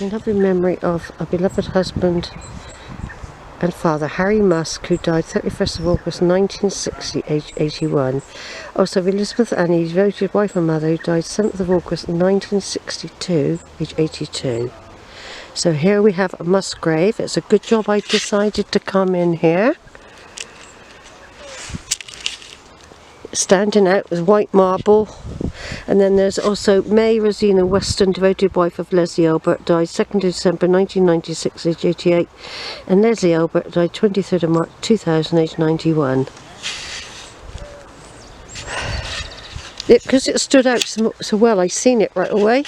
in loving memory of a beloved husband and father, Harry Musk, who died 31st of August 1960, aged 81. Also of Elizabeth Annie, devoted wife and mother, who died 7th of August 1962, aged 82. So here we have a Musk grave. It's a good job I decided to come in here. Standing out with white marble. And then there's also May Rosina Weston, devoted wife of Leslie Albert, died 2nd December 1996, age 88. And Leslie Albert died 23rd of March 2000, age 91. Because it stood out so well, I seen it right away.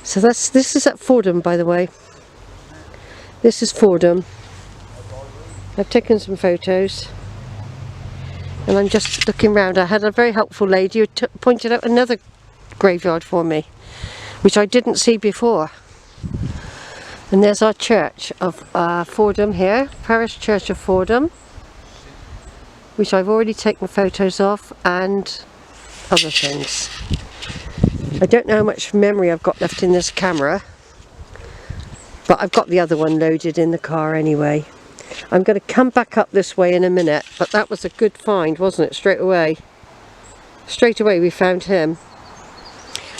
So this is at Fordham, by the way. This is Fordham. I've taken some photos. And I'm just looking round. I had a very helpful lady who pointed out another graveyard for me, which I didn't see before. And there's our church of Fordham here, Parish Church of Fordham, which I've already taken photos of, and other things. I don't know how much memory I've got left in this camera, but I've got the other one loaded in the car anyway. I'm going to come back up this way in a minute, but that was a good find, wasn't it? Straight away we found him,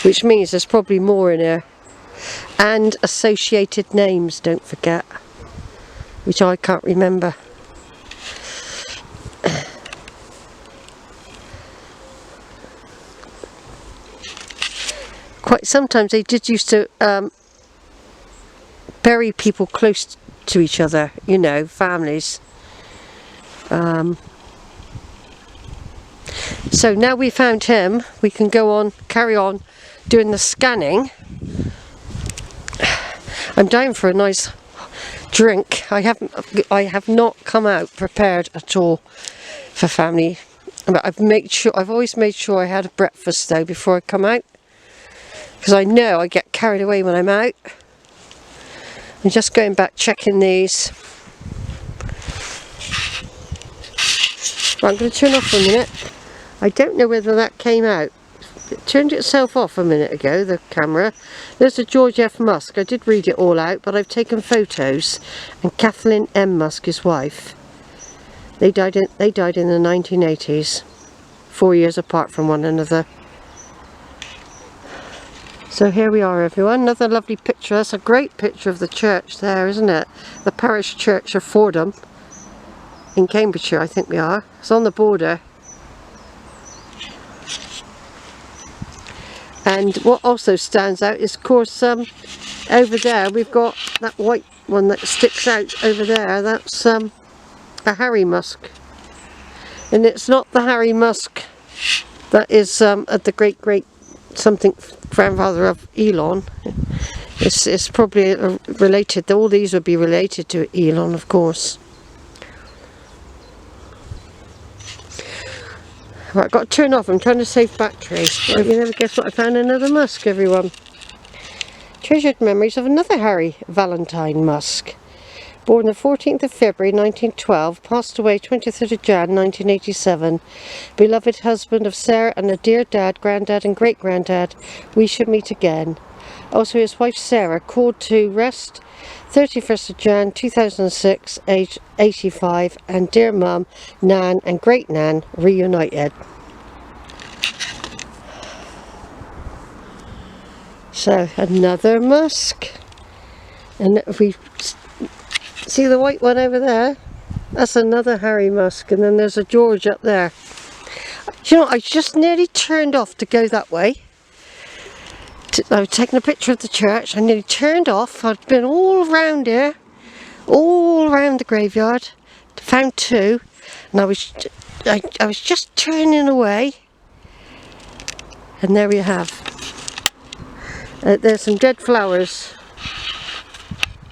which means there's probably more in here, and associated names, don't forget, which I can't remember. Quite sometimes they did used to bury people close to each other, you know, families. So now we found him, we can go on, carry on doing the scanning. I'm down for a nice drink. I have not come out prepared at all for family, but I've always made sure I had a breakfast though before I come out, because I know I get carried away when I'm out. I'm just going back checking these. Right, I'm going to turn off for a minute. I don't know whether that came out. It turned itself off a minute ago, the camera. There's a George F. Musk. I did read it all out, but I've taken photos. And Kathleen M. Musk, his wife. They died in the 1980s, 4 years apart from one another. So here we are, everyone. Another lovely picture. That's a great picture of the church there, isn't it? The Parish Church of Fordham in Cambridgeshire, I think we are. It's on the border. And what also stands out is, of course, over there we've got that white one that sticks out over there. That's a Harry Musk. And it's not the Harry Musk that is the great something grandfather of Elon. It's probably related. All these would be related to Elon, of course. Right, I've got to turn off. I'm trying to save battery. You never guess what I found? Another Musk, everyone. Treasured memories of another Harry Valentine Musk. Born the 14th of February 1912, passed away 23rd of Jan 1987. Beloved husband of Sarah and a dear dad, granddad and great-granddad. We should meet again. Also his wife Sarah, called to rest 31st of Jan 2006, age 85. And dear mum, nan and great-nan reunited. So another Musk. And if we see the white one over there, that's another Harry Musk. And then there's a George up there. You know, I just nearly turned off to go that way. I was taking a picture of the church. I nearly turned off. I'd been all around here, all around the graveyard, found two, and I was just turning away, and there we have. There's some dead flowers.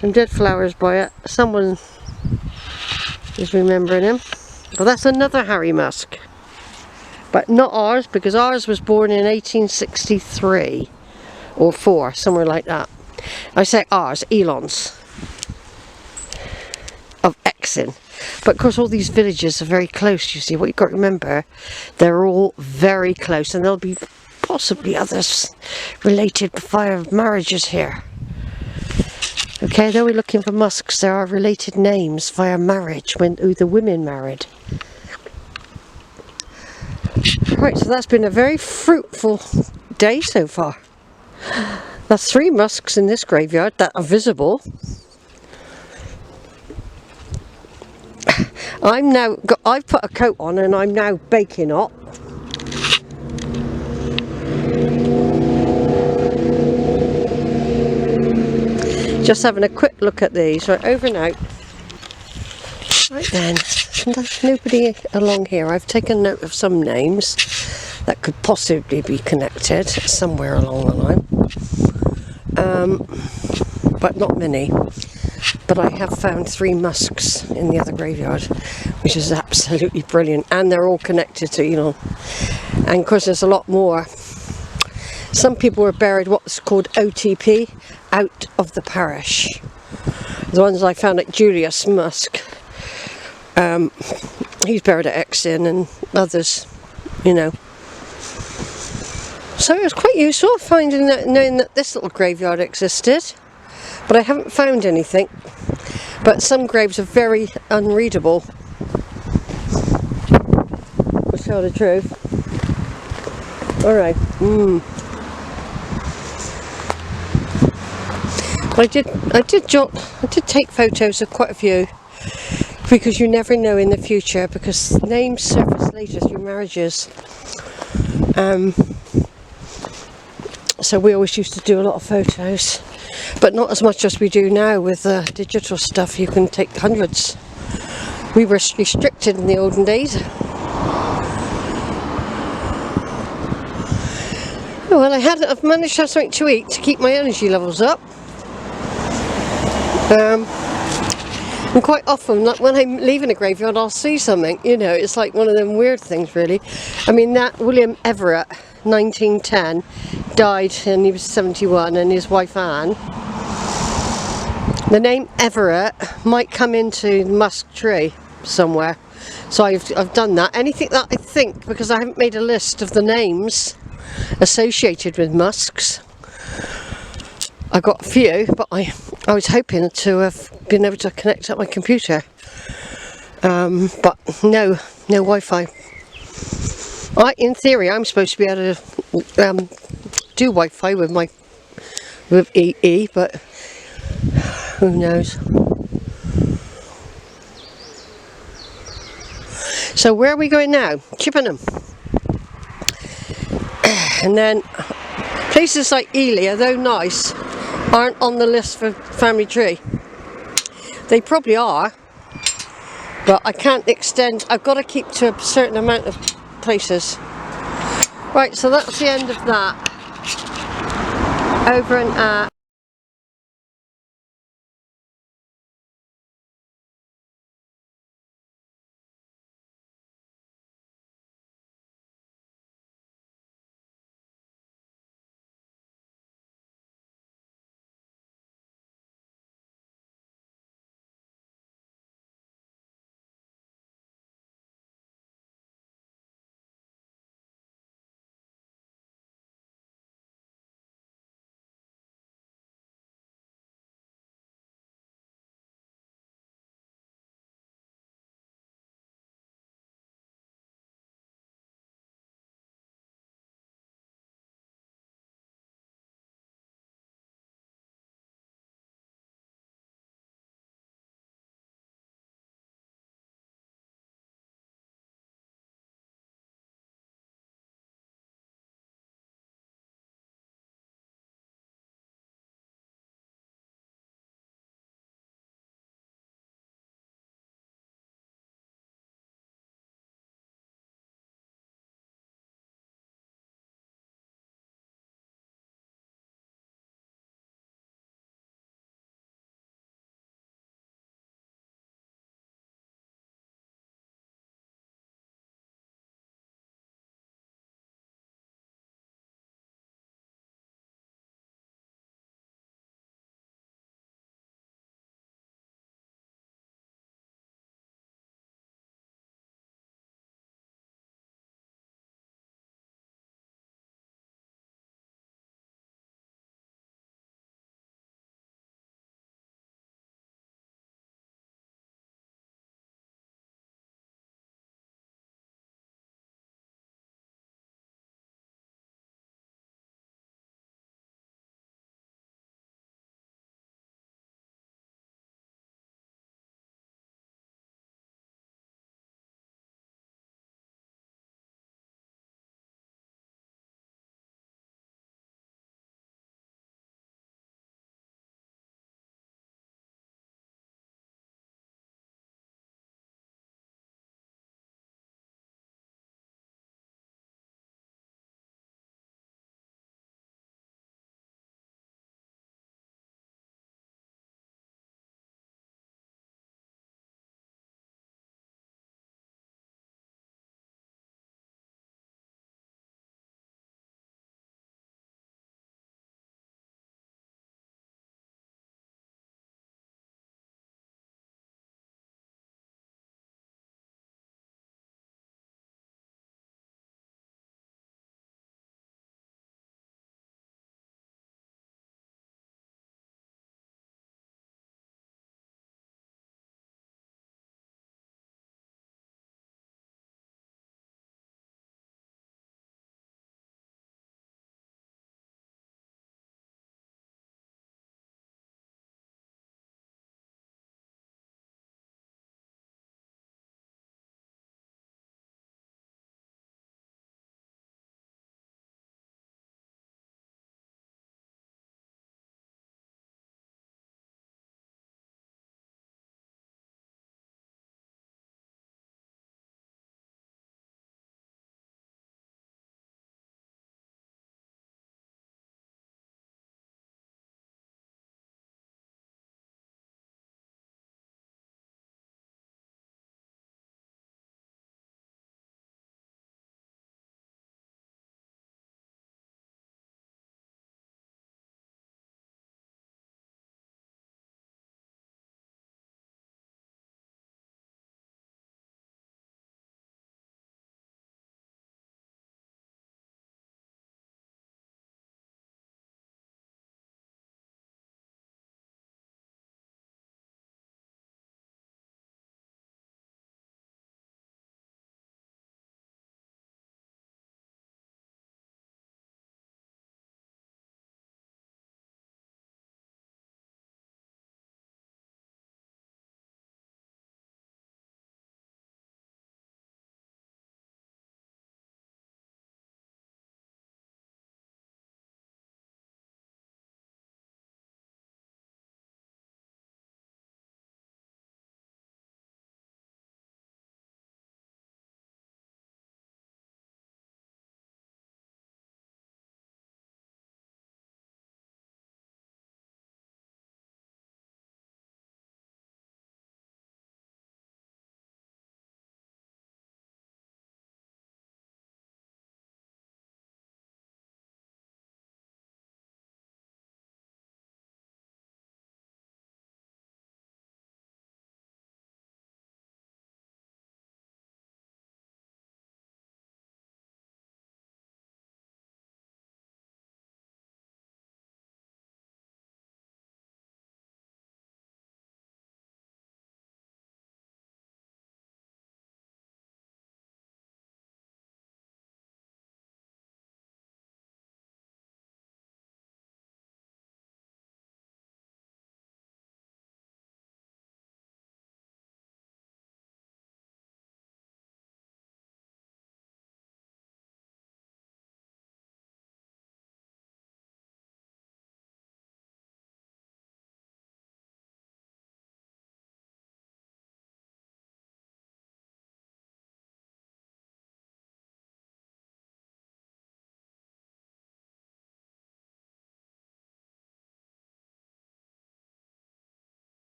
Some dead flowers by it. Someone is remembering him. Well, that's another Harry Musk. But not ours, because ours was born in 1863 or 4, somewhere like that. I say ours, Elon's of Exon. But of course all these villages are very close, you see. What you've got to remember, they're all very close, and there'll be possibly others related via marriages here. Okay, though we're looking for Musks, there are related names via marriage when who the women married. Right, so that's been a very fruitful day so far. There's 3 Musks in this graveyard that are visible. I've put a coat on and I'm now baking hot. Just having a quick look at these. Right, over and out. Right then, there's nobody along here. I've taken note of some names that could possibly be connected somewhere along the line. But not many. But I have found 3 Musks in the other graveyard, which is absolutely brilliant. And they're all connected to Elon. And of course there's a lot more. Some people were buried what's called OTP, out of the parish. The ones I found at Julius Musk, he's buried at Exton, and others, you know. So it was quite useful knowing that this little graveyard existed, but I haven't found anything. But some graves are very unreadable, to tell the truth. Alright. I did take photos of quite a few, because you never know in the future, because names surface later through marriages. So we always used to do a lot of photos, but not as much as we do now with digital stuff. You can take hundreds. We were restricted in the olden days. Well, I've managed to have something to eat to keep my energy levels up. And quite often, like when I'm leaving a graveyard, I'll see something, you know, it's like one of them weird things, really. I mean, that William Everett, 1910, died and he was 71, and his wife Anne. The name Everett might come into the Musk tree somewhere, so I've done that. Anything that I think, because I haven't made a list of the names associated with Musks. I got a few, but I was hoping to have been able to connect up my computer, but no Wi-Fi. In theory, I'm supposed to be able to do Wi-Fi with EE, but who knows? So where are we going now? Chippenham, and then places like Ely, although nice, aren't on the list for family tree. They probably are, but I can't extend. I've got to keep to a certain amount of places. Right, so that's the end of that. Over and at